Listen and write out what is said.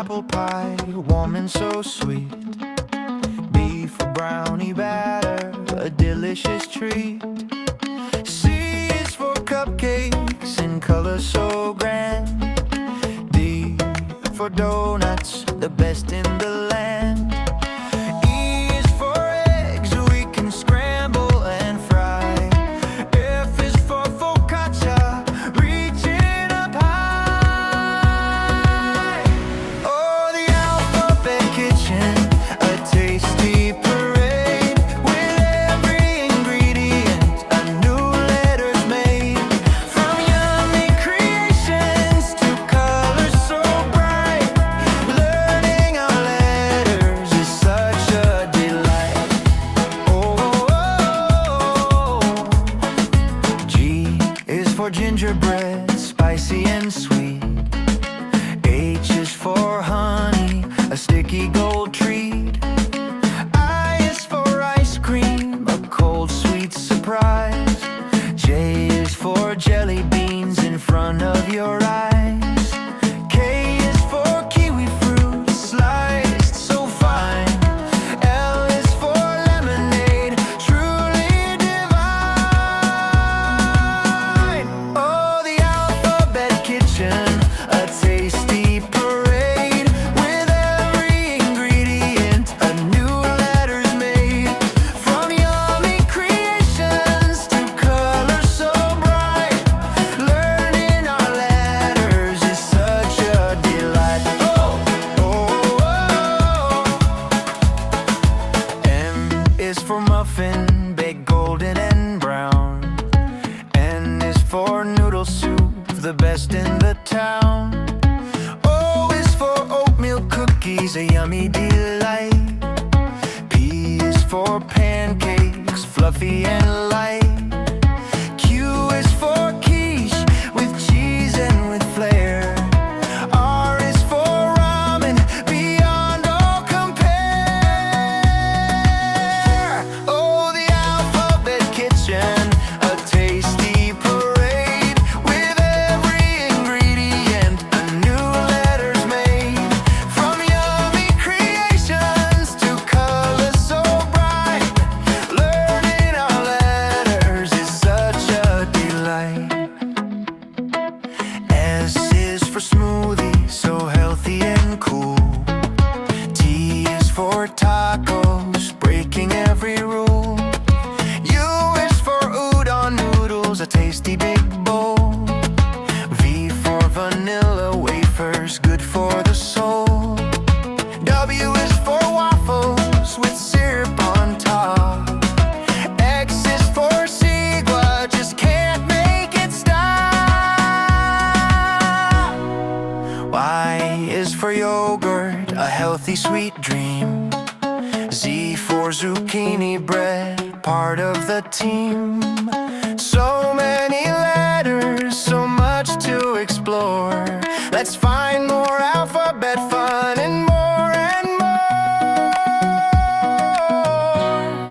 apple pie, warm and so sweet. B for brownie batter, a delicious treat. C is for cupcakes in color so grand. D for donuts, the best in the land. E is for eggs we can scramble and fry. F is for focaccia, reaching up high. Oh, the alphabet kitchen, a tasty parade with every ingredient, a new letter's made. From yummy creations to colors so bright, learning our letters is such a delight. Oh, G is for gingerbread, spicy and sweet. H is for honey, a sticky gold treat. I is for ice cream, a cold sweet surprise. J is for jelly beans in front of your eyes. K is for kiwi fruit, sliced so fine. L is for lemonade, truly divine. Oh, the alphabet kitchen, a tasty parade with every ingredient, a new letter's made. From yummy creations to colors so bright, learning our letters is such a delight. M is for muffin, baked golden and brown. N is for noodle soup, the best in the town. O is for oatmeal cookies, a yummy delight. P is for pancakes, fluffy and light. Q is for quiche, with cheese and with flair. R is for ramen, beyond all compare. Oh, the alphabet kitchen, a tasty parade with every ingredient, a new letter's made. From yummy creations to colors so bright, learning our letters is such a delight. S is for smoothie, so healthy and cool. T is for tacos, breaking every rule. U is for udon noodles, a tasty big bowl. V for vanilla wafers, good for the soul. W is for waffles with syrup on top. X is for sigua, just can't make it stop. Y is for yogurt, a healthy sweet dream. Z for zucchini bread, part of the team. So many letters, so much to explore. Let's find